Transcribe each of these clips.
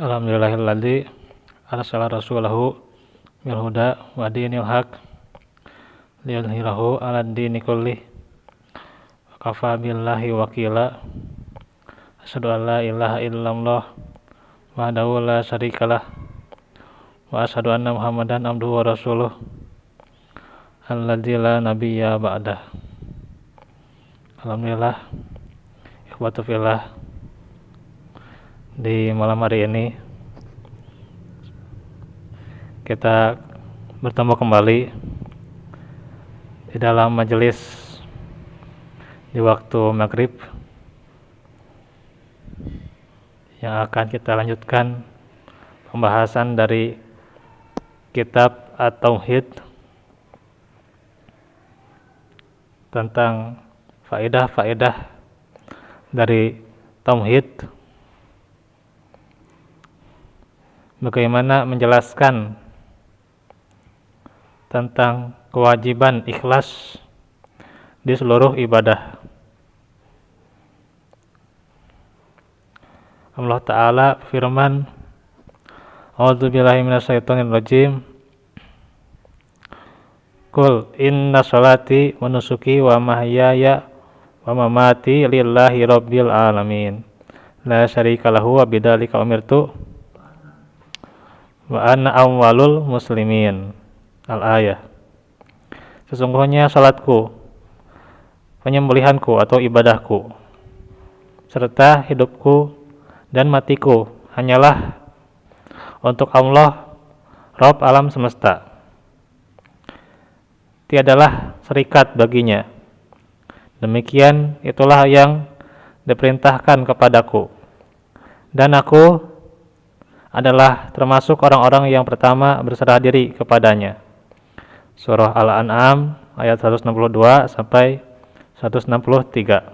Alhamdulillahilladzi arsala rasulahu bil huda wa dinil haq liyudhhirahu 'alad dini kullih wa kafa billahi wakila. Asyhadu an la ilaha illallah wahdahu la syarikalah wa asyhadu anna Muhammadan abduhu wa rasuluh alladzi la nabiyya ba'dah. Alhamdulillah, ikhwatu fillah, di malam hari ini kita bertemu kembali di dalam majelis di waktu maghrib yang akan kita lanjutkan pembahasan dari kitab At-Tauhid tentang faedah-faedah dari tauhid, bagaimana menjelaskan tentang kewajiban ikhlas di seluruh ibadah. Allah Ta'ala firman, A'udzubillahi minasyaitonirrajim, Qul inna sholati wa nusuki wa mahyaya wa mamati lillahi rabbil alamin la syarika lahu wa bidzalika umirtu wa ana awwalul muslimin. Al-ayah. Sesungguhnya salatku, penyembelihanku atau ibadahku, serta hidupku dan matiku hanyalah untuk Allah, Rabb alam semesta. Tiadalah serikat baginya. Demikian itulah yang diperintahkan kepadaku, dan aku adalah termasuk orang-orang yang pertama berserah diri kepadanya. Surah Al-An'am ayat 162 sampai 163.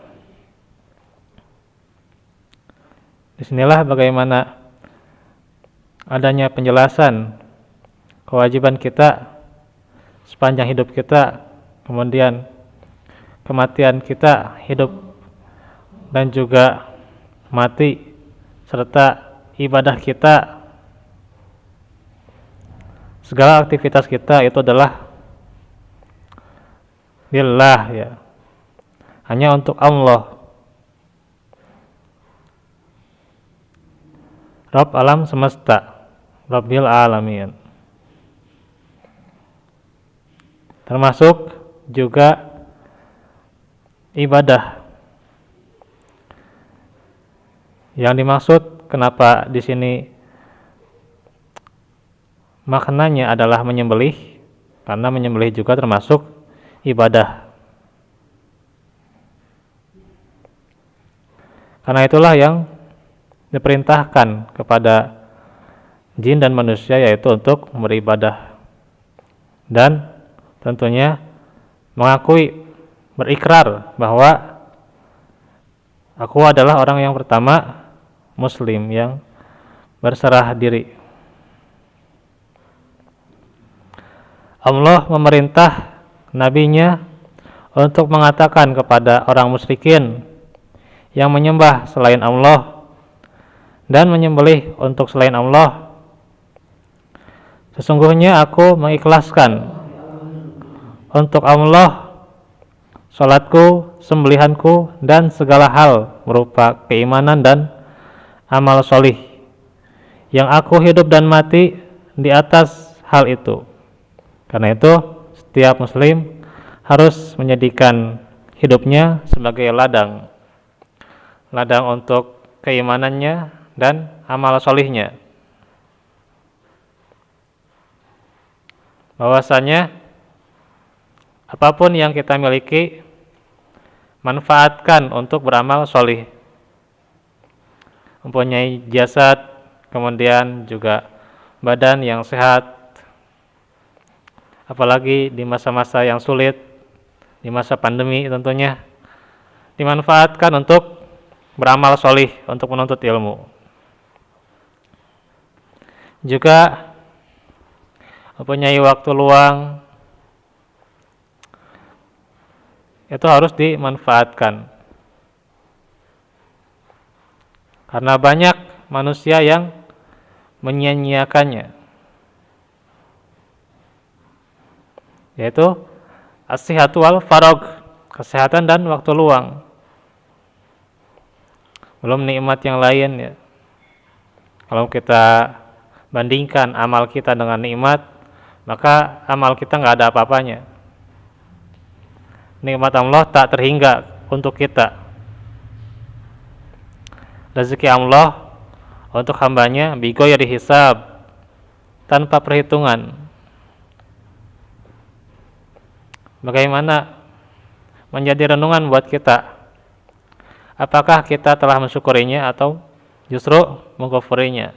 Disinilah bagaimana adanya penjelasan kewajiban kita sepanjang hidup kita, kemudian kematian kita, hidup dan juga mati, serta ibadah kita, segala aktivitas kita itu adalah lillah, ya, hanya untuk Allah, Rabb alam semesta, Rabbil alamin. Termasuk juga ibadah. Yang dimaksud kenapa di sini maknanya adalah menyembelih, karena menyembelih juga termasuk ibadah. Karena itulah yang diperintahkan kepada jin dan manusia, yaitu untuk beribadah dan tentunya mengakui, berikrar bahwa aku adalah orang yang pertama muslim yang berserah diri. Allah memerintah nabinya untuk mengatakan kepada orang musyrikin yang menyembah selain Allah dan menyembelih untuk selain Allah, sesungguhnya aku mengikhlaskan untuk Allah salatku, sembelihanku, dan segala hal berupa keimanan dan amal solih yang aku hidup dan mati di atas hal itu. Karena itu setiap muslim harus menjadikan hidupnya sebagai ladang untuk keimanannya dan amal solihnya. Bahwasanya apapun yang kita miliki, manfaatkan untuk beramal solih. Mempunyai jasad, kemudian juga badan yang sehat, apalagi di masa-masa yang sulit, di masa pandemi tentunya, dimanfaatkan untuk beramal solih, untuk menuntut ilmu. Juga mempunyai waktu luang, itu harus dimanfaatkan. Karena banyak manusia yang menyia-nyiakannya, yaitu as-sihhatu wal faragh, kesehatan dan waktu luang. Belum nikmat yang lain ya. Kalau kita bandingkan amal kita dengan nikmat, maka amal kita nggak ada apa-apanya. Nikmat Allah tak terhingga untuk kita. Rezeki Allah untuk hambanya bighayri hisab, tanpa perhitungan. Bagaimana menjadi renungan buat kita? Apakah kita telah mensyukurinya atau justru mengkufurinya?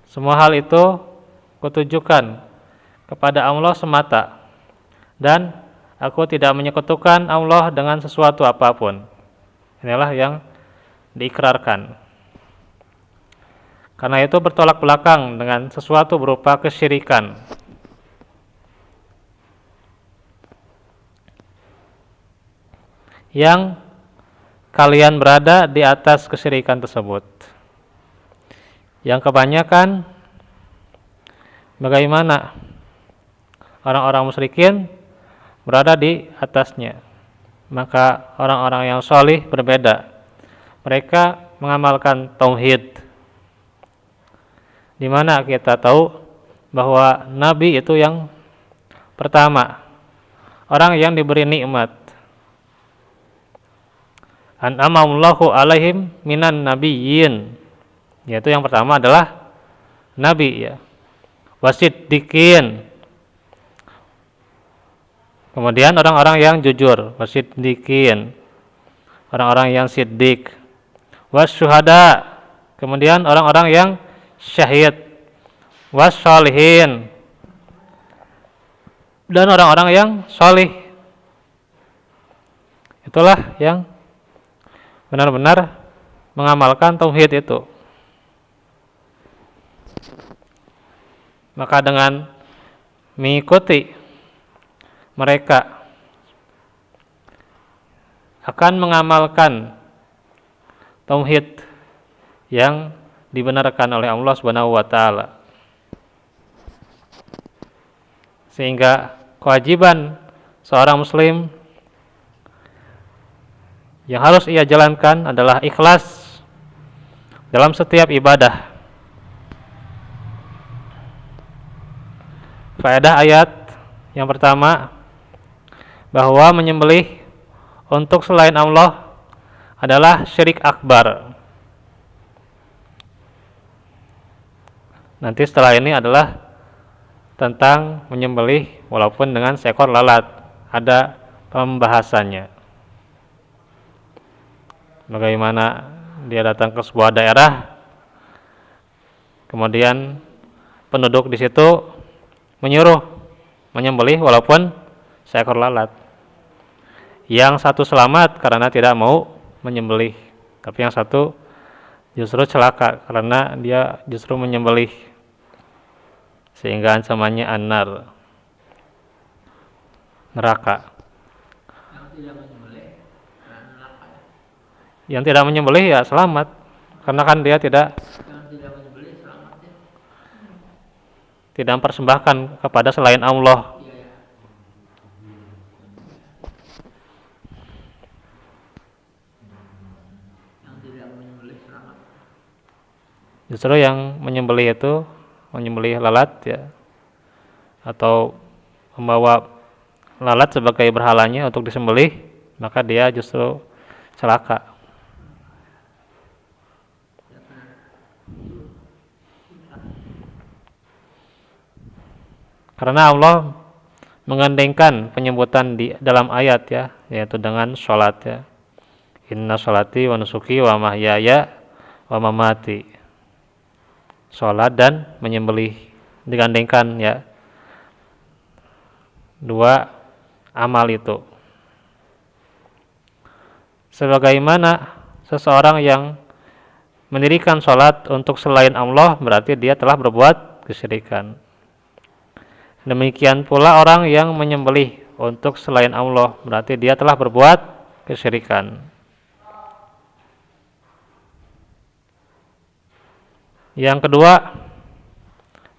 Semua hal itu kutujukan kepada Allah semata, dan aku tidak menyekutukan Allah dengan sesuatu apapun. Inilah yang diikrarkan. Karena itu bertolak belakang dengan sesuatu berupa kesyirikan. Yang kalian berada di atas kesyirikan tersebut. Yang kebanyakan bagaimana orang-orang musyrikin berada di atasnya. Maka orang-orang yang salih berbeda. Mereka mengamalkan tauhid, di mana kita tahu bahwa Nabi itu yang pertama, orang yang diberi nikmat. An'amallahu alaihim minan nabiyyin, yaitu yang pertama adalah Nabi ya. Wasiddiqin, kemudian orang-orang yang jujur, wasiddiqin, orang-orang yang siddiq. Wasyuhada, kemudian orang-orang yang syahid. Wassalihin, dan orang-orang yang salih. Itulah yang benar-benar mengamalkan tauhid itu. Maka dengan mengikuti mereka akan mengamalkan tauhid yang dibenarkan oleh Allah Subhanahu wa taala. Sehingga kewajiban seorang muslim yang harus ia jalankan adalah ikhlas dalam setiap ibadah. Faedah ayat yang pertama, bahwa menyembelih untuk selain Allah adalah syirik akbar. Nanti setelah ini adalah tentang menyembelih walaupun dengan seekor lalat, ada pembahasannya. Bagaimana dia datang ke sebuah daerah, kemudian penduduk di situ menyuruh menyembelih walaupun seekor lalat. Yang satu selamat karena tidak mau menyembelih, tapi yang satu justru celaka karena dia justru menyembelih, sehingga ancamannya annar, neraka. Yang tidak menyembelih ya selamat, karena kan dia tidak mempersembahkan kepada selain Allah. Justru yang menyembelih itu, menyembelih lalat ya, atau membawa lalat sebagai berhalanya untuk disembelih, maka dia justru celaka. Karena Allah menggandengkan penyebutan di dalam ayat ya, yaitu dengan sholat ya. Inna sholati wa nusuki wa mahyaya wa mamati. Sholat dan menyembelih digandengkan ya, dua amal itu. Sebagaimana seseorang yang mendirikan sholat untuk selain Allah, berarti dia telah berbuat kesyirikan. Demikian pula orang yang menyembelih untuk selain Allah, berarti dia telah berbuat kesyirikan. Yang kedua,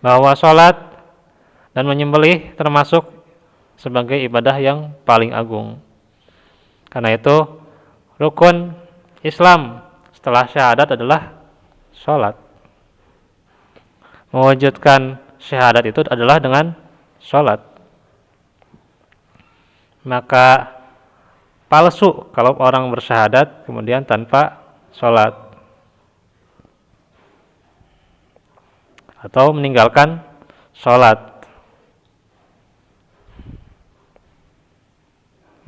bahwa sholat dan menyembelih termasuk sebagai ibadah yang paling agung. Karena itu rukun Islam setelah syahadat adalah sholat. Mewujudkan syahadat itu adalah dengan sholat. Maka palsu kalau orang bersyahadat kemudian tanpa sholat atau meninggalkan sholat.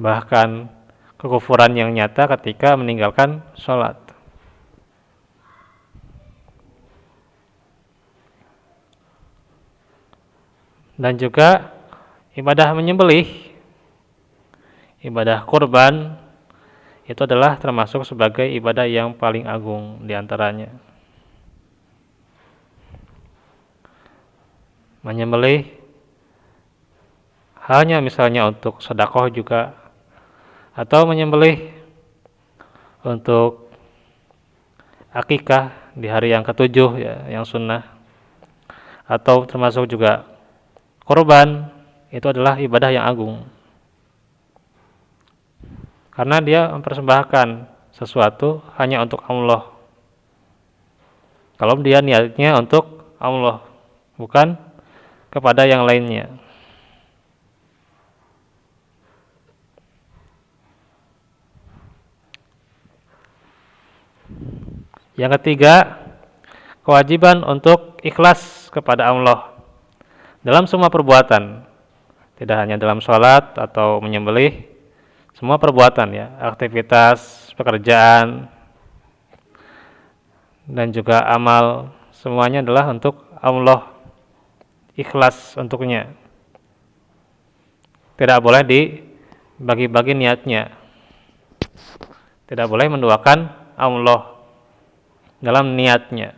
Bahkan kekufuran yang nyata ketika meninggalkan sholat. Dan juga ibadah menyembelih, ibadah kurban itu adalah termasuk sebagai ibadah yang paling agung diantaranya. Menyembelih hanya misalnya untuk sedekah juga, atau menyembelih untuk akikah di hari yang ketujuh ya, yang sunnah, atau termasuk juga kurban, itu adalah ibadah yang agung karena dia mempersembahkan sesuatu hanya untuk Allah. Kalau dia niatnya untuk Allah, bukan kepada yang lainnya. Yang ketiga, kewajiban untuk ikhlas kepada Allah dalam semua perbuatan, tidak hanya dalam sholat atau menyembelih, semua perbuatan ya, aktivitas, pekerjaan, dan juga amal, semuanya adalah untuk Allah, ikhlas untuknya. Tidak boleh dibagi-bagi niatnya, tidak boleh menduakan Allah dalam niatnya,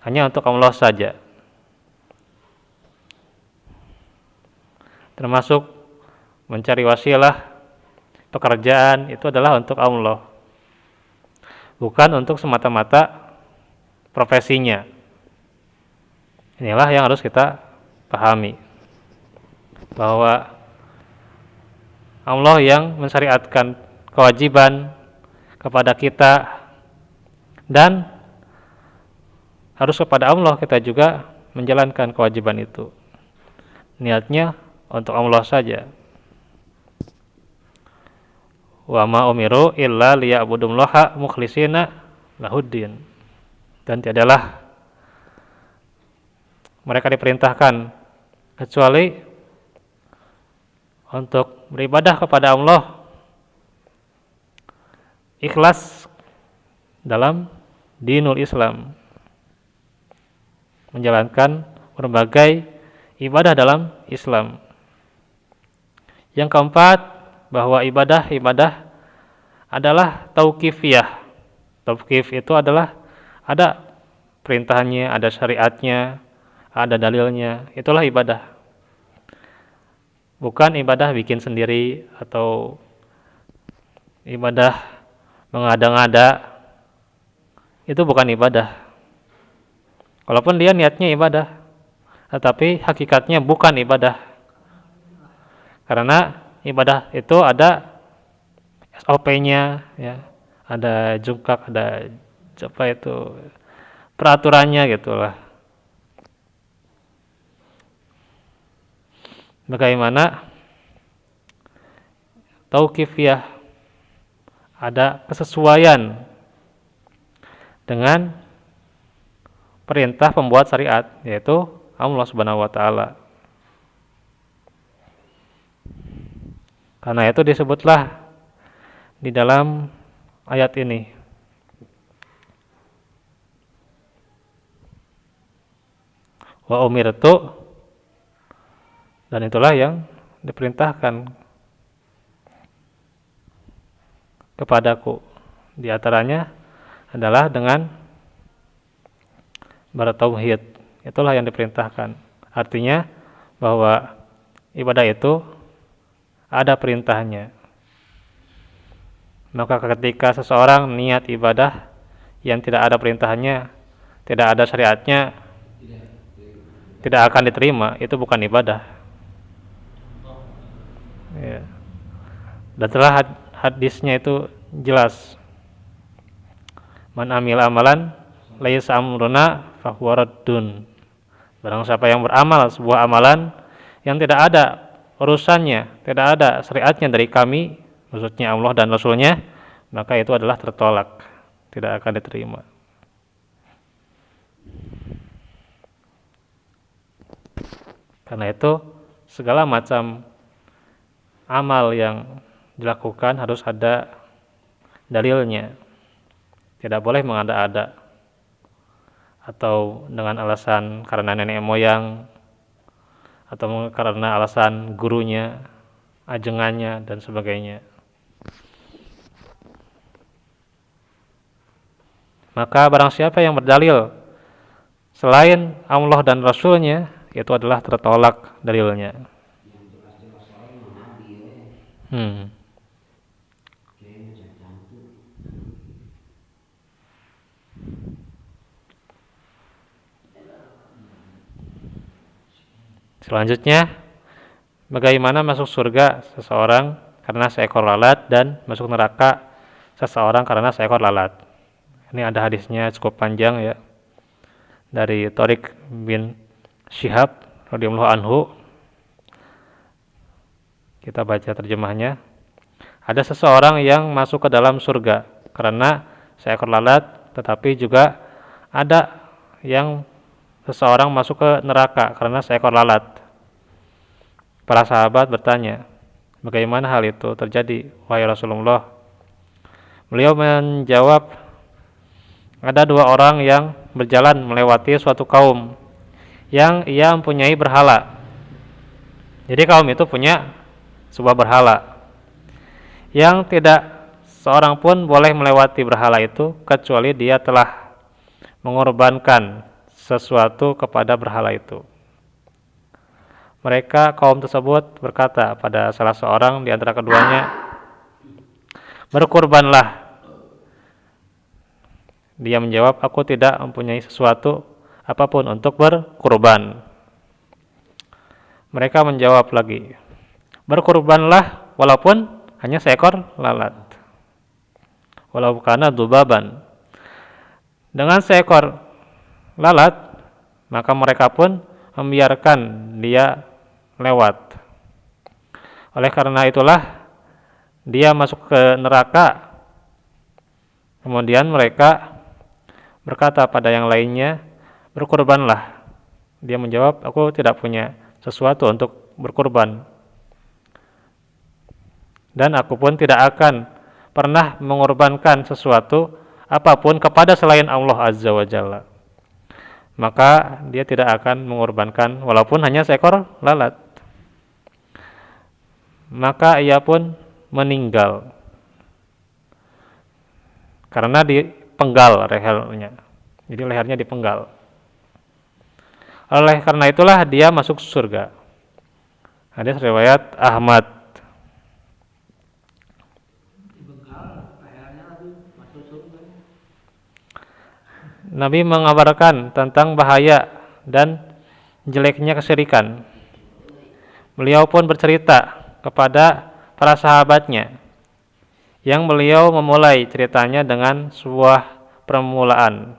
hanya untuk Allah saja. Termasuk mencari wasilah pekerjaan itu adalah untuk Allah, bukan untuk semata-mata profesinya. Inilah yang harus kita pahami, bahwa Allah yang mensyariatkan kewajiban kepada kita, dan harus kepada Allah kita juga menjalankan kewajiban itu. Niatnya untuk Allah saja. Wa ma umiru illa liya'budullaha mukhlishina lahuddin. Dan tiadalah mereka diperintahkan kecuali untuk beribadah kepada Allah ikhlas dalam dinul Islam, menjalankan berbagai ibadah dalam Islam. Yang keempat, bahwa ibadah adalah tauqifiyah. Tauqif itu adalah ada perintahnya, ada syariatnya, ada dalilnya, itulah ibadah. Bukan ibadah bikin sendiri atau ibadah mengada-ngada, itu bukan ibadah. Walaupun dia niatnya ibadah, tetapi hakikatnya bukan ibadah. Karena ibadah itu ada SOP-nya ya, ada jungkak, ada apa itu peraturannya gitulah. Bagaimana tauqifiyah, ada kesesuaian dengan perintah pembuat syariat, yaitu Allah Subhanahu wa taala. Karena itu disebutlah di dalam ayat ini wa umirtu, dan itulah yang diperintahkan kepadaku. Di antaranya adalah dengan bertauhid. Itulah yang diperintahkan. Artinya bahwa ibadah itu ada perintahnya. Maka ketika seseorang niat ibadah yang tidak ada perintahnya, tidak ada syariatnya, tidak akan diterima. Itu bukan ibadah. Ya. Dan telah hadisnya itu jelas. Man amil amalan laisa amruna fahuwa raddun. Barang siapa yang beramal sebuah amalan yang tidak ada urusannya, tidak ada syariatnya dari kami, maksudnya Allah dan Rasulnya, maka itu adalah tertolak, tidak akan diterima. Karena itu segala macam amal yang dilakukan harus ada dalilnya, tidak boleh mengada-ada atau dengan alasan karena nenek moyang atau karena alasan gurunya, ajengannya dan sebagainya. Maka barang siapa yang berdalil selain Allah dan Rasulnya, itu adalah tertolak dalilnya. Selanjutnya, bagaimana masuk surga seseorang karena seekor lalat dan masuk neraka seseorang karena seekor lalat. Ini ada hadisnya cukup panjang ya, dari Thariq bin Syihab radhiyallahu anhu. Kita baca terjemahnya. Ada seseorang yang masuk ke dalam surga karena seekor lalat, tetapi juga ada yang seseorang masuk ke neraka karena seekor lalat. Para sahabat bertanya, bagaimana hal itu terjadi, wahai Rasulullah? Beliau menjawab, ada dua orang yang berjalan melewati suatu kaum yang ia mempunyai berhala. Jadi kaum itu punya sebuah berhala yang tidak seorang pun boleh melewati berhala itu kecuali dia telah mengorbankan sesuatu kepada berhala itu. Mereka kaum tersebut berkata pada salah seorang di antara keduanya, berkurbanlah. Dia menjawab, aku tidak mempunyai sesuatu apapun untuk berkurban. Mereka menjawab lagi, berkurbanlah walaupun hanya seekor lalat. Walau kana dubaban. Dengan seekor lalat, maka mereka pun membiarkan dia lewat. Oleh karena itulah dia masuk ke neraka. Kemudian mereka berkata pada yang lainnya, berkurbanlah. Dia menjawab, aku tidak punya sesuatu untuk berkurban, dan aku pun tidak akan pernah mengorbankan sesuatu apapun kepada selain Allah Azza wa Jalla. Maka dia tidak akan mengorbankan walaupun hanya seekor lalat. Maka ia pun meninggal karena dipenggal lehernya. Jadi lehernya dipenggal. Oleh karena itulah dia masuk surga. Hadis riwayat Ahmad. Nabi mengabarkan tentang bahaya dan jeleknya kesyirikan. Beliau pun bercerita kepada para sahabatnya, yang beliau memulai ceritanya dengan sebuah permulaan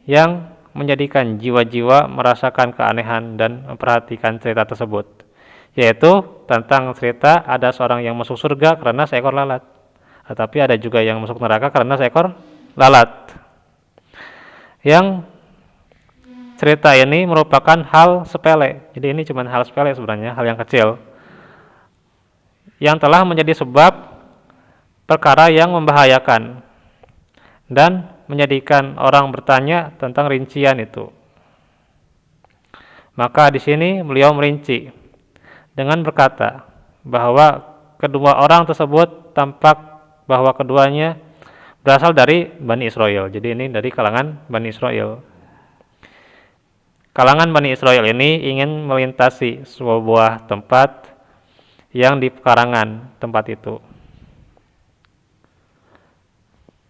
yang menjadikan jiwa-jiwa merasakan keanehan dan memperhatikan cerita tersebut, yaitu tentang cerita ada seorang yang masuk surga karena seekor lalat, tetapi ada juga yang masuk neraka karena seekor lalat. Yang cerita ini merupakan hal sepele, jadi ini cuma hal sepele sebenarnya, hal yang kecil yang telah menjadi sebab perkara yang membahayakan dan menjadikan orang bertanya tentang rincian itu. Maka di sini beliau merinci dengan berkata bahwa kedua orang tersebut tampak bahwa keduanya berasal dari Bani Israel. Jadi ini dari kalangan Bani Israel. Kalangan Bani Israel ini ingin melintasi sebuah tempat yang di pekarangan tempat itu,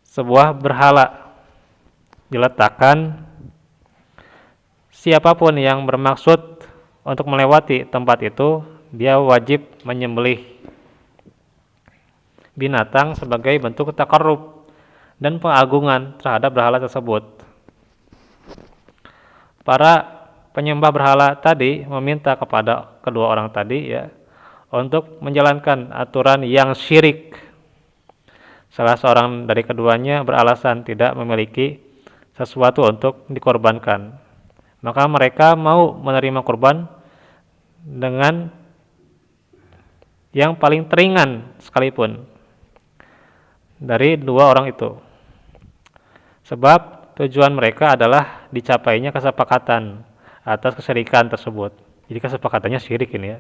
sebuah berhala diletakkan, siapapun yang bermaksud untuk melewati tempat itu, dia wajib menyembelih binatang sebagai bentuk taqarrub dan pengagungan terhadap berhala tersebut. Para penyembah berhala tadi meminta kepada kedua orang tadi ya untuk menjalankan aturan yang syirik. Salah seorang dari keduanya beralasan tidak memiliki sesuatu untuk dikorbankan. Maka mereka mau menerima kurban dengan yang paling teringan sekalipun dari dua orang itu. Sebab tujuan mereka adalah dicapainya kesepakatan atas kesyirikan tersebut. Jadi kesepakatannya syirik ini ya.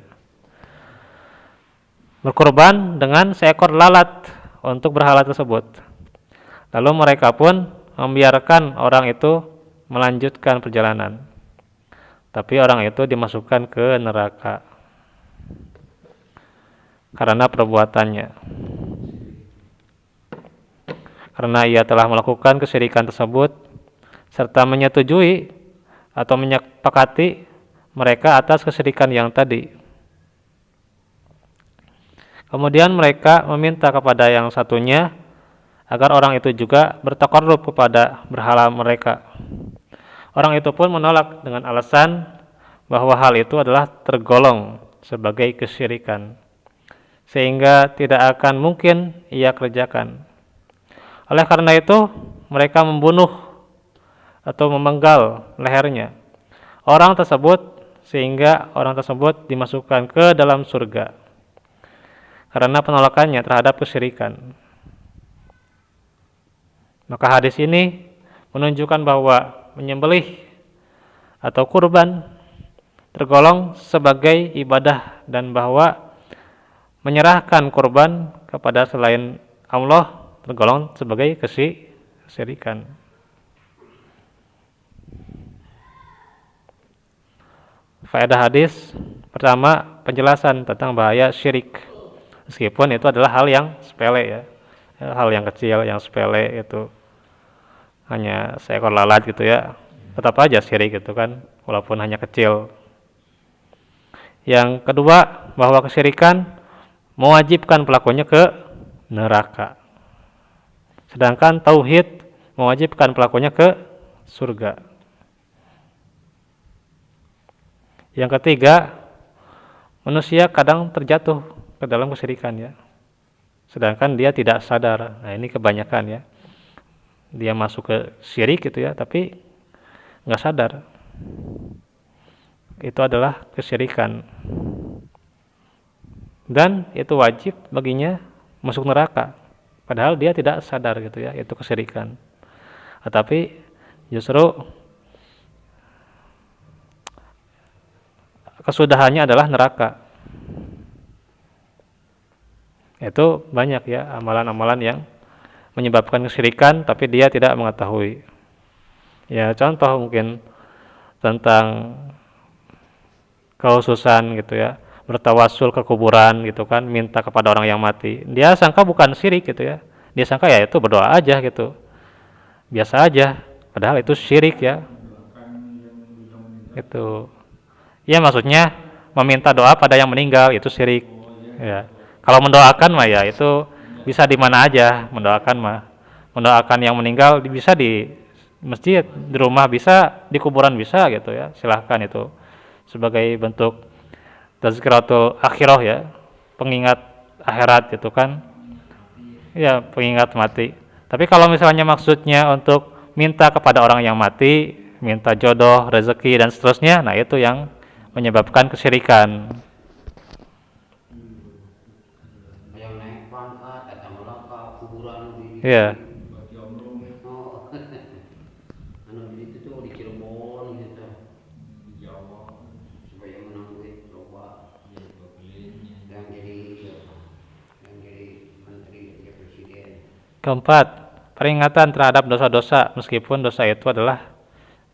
Berkorban dengan seekor lalat untuk berhala tersebut. Lalu mereka pun membiarkan orang itu melanjutkan perjalanan. Tapi orang itu dimasukkan ke neraka karena perbuatannya. Karena ia telah melakukan kesyirikan tersebut serta menyetujui atau menyepakati mereka atas kesyirikan yang tadi. Kemudian mereka meminta kepada yang satunya agar orang itu juga bertaqarrub kepada berhala mereka. Orang itu pun menolak dengan alasan bahwa hal itu adalah tergolong sebagai kesyirikan, sehingga tidak akan mungkin ia kerjakan. Oleh karena itu, mereka membunuh atau memenggal lehernya orang tersebut sehingga orang tersebut dimasukkan ke dalam surga karena penolakannya terhadap kesyirikan. Maka hadis ini menunjukkan bahwa menyembelih atau kurban tergolong sebagai ibadah dan bahwa menyerahkan kurban kepada selain Allah tergolong sebagai kesyirikan. Faedah hadis pertama, penjelasan tentang bahaya syirik. Meskipun itu adalah hal yang sepele ya, hal yang kecil, yang sepele itu hanya seekor lalat gitu ya, tetap aja syirik gitu kan, walaupun hanya kecil. Yang kedua, bahwa kesyirikan mewajibkan pelakunya ke neraka, sedangkan tauhid mewajibkan pelakunya ke surga. Yang ketiga, manusia kadang terjatuh ke dalam kesyirikan ya, sedangkan dia tidak sadar. Nah ini kebanyakan ya, dia masuk ke syirik gitu ya, tapi nggak sadar itu adalah kesyirikan dan itu wajib baginya masuk neraka, padahal dia tidak sadar gitu ya, itu kesyirikan. Tapi justru kesudahannya adalah neraka. Itu banyak ya amalan-amalan yang menyebabkan kesyirikan tapi dia tidak mengetahui. Ya contoh mungkin tentang kekhususan gitu ya, bertawasul ke kuburan gitu kan, minta kepada orang yang mati. Dia sangka bukan syirik gitu ya. Dia sangka ya itu berdoa aja gitu, biasa aja. Padahal itu syirik ya. Itu. Ya maksudnya meminta doa pada yang meninggal itu syirik. Ya. Kalau mendoakan mah ya itu bisa di mana aja mendoakan mah. Mendoakan yang meninggal bisa di masjid, di rumah bisa, di kuburan bisa gitu ya. Silahkan itu sebagai bentuk tazkiratul akhirah ya, pengingat akhirat gitu kan. Ya, pengingat mati. Tapi kalau misalnya maksudnya untuk minta kepada orang yang mati, minta jodoh, rezeki dan seterusnya, nah itu yang menyebabkan kesyirikan. Yang naik pangkat, datang neraka, kuburan di Iya. oh, anu itu tuh di Cirebon gitu. Supaya menang duit coba yang jadi menteri ya presiden. Keempat, peringatan terhadap dosa-dosa meskipun dosa itu adalah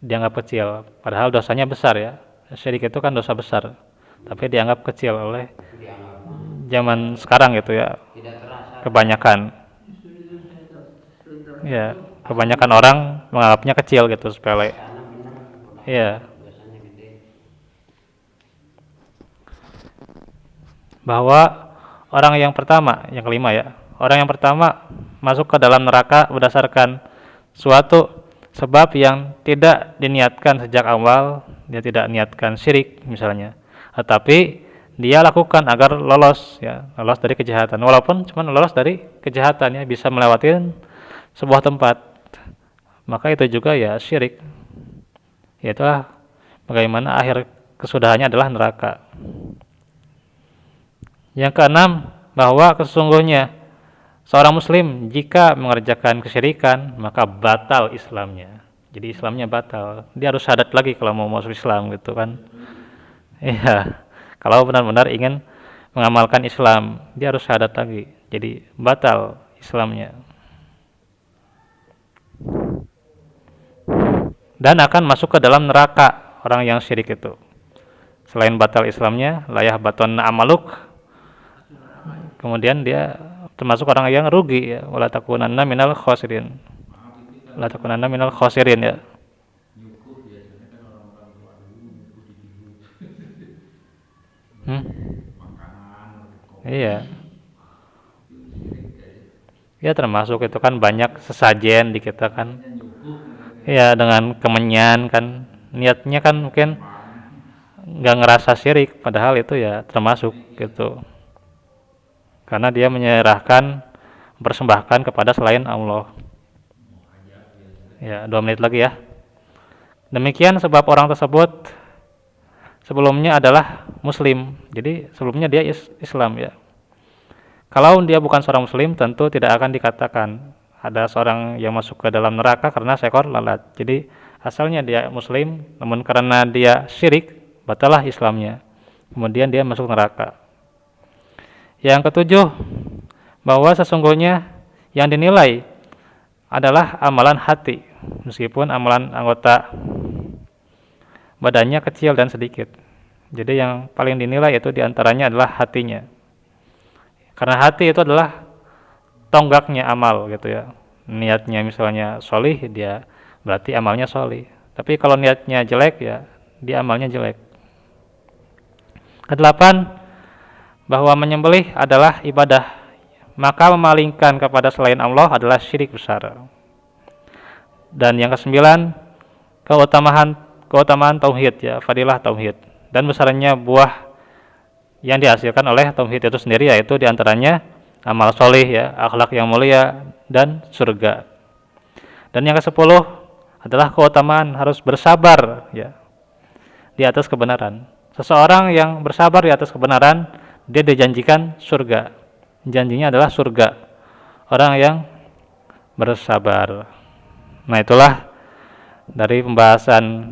dianggap kecil, padahal dosanya besar ya. Syirik itu kan dosa besar, tapi dianggap kecil oleh zaman sekarang gitu ya, Tidak terasa. kebanyakan. Ya, Kebanyakan orang menganggapnya kecil gitu, sepele. sana bener Iya, dosanya gede. bahwa orang yang pertama, yang kelima ya, orang yang pertama masuk ke dalam neraka berdasarkan suatu sebab yang tidak diniatkan sejak awal. Dia tidak niatkan syirik misalnya, tetapi dia lakukan agar lolos ya, lolos dari kejahatan, walaupun cuma lolos dari kejahatan ya, bisa melewati sebuah tempat, maka itu juga ya syirik. Yaitulah bagaimana akhir kesudahannya adalah neraka. Yang keenam, bahwa sesungguhnya seorang muslim jika mengerjakan kesyirikan maka batal Islamnya. Jadi Islamnya batal. Dia harus syahadat lagi kalau mau masuk Islam gitu kan. Iya. Kalau benar-benar ingin mengamalkan Islam, dia harus syahadat lagi. Jadi batal Islamnya. Dan akan masuk ke dalam neraka orang yang syirik itu. Selain batal Islamnya, layah baton amaluk, kemudian dia termasuk orang yang rugi ya, wala takunanna minal khosirin. La takunanna minal khosirin ya. Hmm? Iya. Ya termasuk itu kan banyak sesajen di kita kan. Iya, dengan kemenyan kan, niatnya kan mungkin nggak ngerasa syirik, padahal itu ya termasuk gitu. Karena dia menyerahkan, mempersembahkan kepada selain Allah. Ya, 2 menit lagi ya. Demikian sebab orang tersebut sebelumnya adalah muslim. Jadi sebelumnya dia Islam ya. Kalau dia bukan seorang muslim, tentu tidak akan dikatakan ada seorang yang masuk ke dalam neraka karena seekor lalat. Jadi asalnya dia muslim, namun karena dia syirik, batalah Islamnya. Kemudian dia masuk neraka. Yang ketujuh, bahwa sesungguhnya yang dinilai adalah amalan hati, meskipun amalan anggota badannya kecil dan sedikit. Jadi yang paling dinilai itu diantaranya adalah hatinya. Karena hati itu adalah tonggaknya amal gitu ya. Niatnya misalnya solih, dia berarti amalnya solih. Tapi kalau niatnya jelek ya, dia amalnya jelek. Kedelapan, bahwa menyembelih adalah ibadah, maka memalingkan kepada selain Allah adalah syirik besar. Dan yang kesembilan, keutamaan tauhid ya, fadilah tauhid, dan besarnya buah yang dihasilkan oleh tauhid itu sendiri, yaitu diantaranya amal solih ya, akhlak yang mulia, dan surga. Dan yang ke-10 adalah keutamaan harus bersabar ya di atas kebenaran. Seseorang yang bersabar di atas kebenaran, dia dijanjikan surga. Janjinya adalah surga. Orang yang bersabar. Nah, itulah dari pembahasan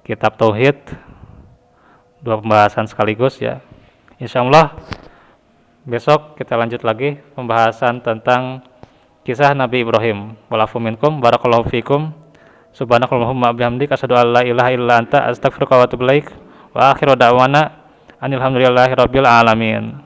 kitab tauhid, 2 pembahasan sekaligus ya. Insyaallah besok kita lanjut lagi pembahasan tentang kisah Nabi Ibrahim. Walafu minkum barakallahu fikum. Subhanakallahumma bihamdika asyhadu an la ilaha illa anta astaghfiruka wa atubu ilaik. Wa akhiru da'wana alhamdulillahirabbil alamin.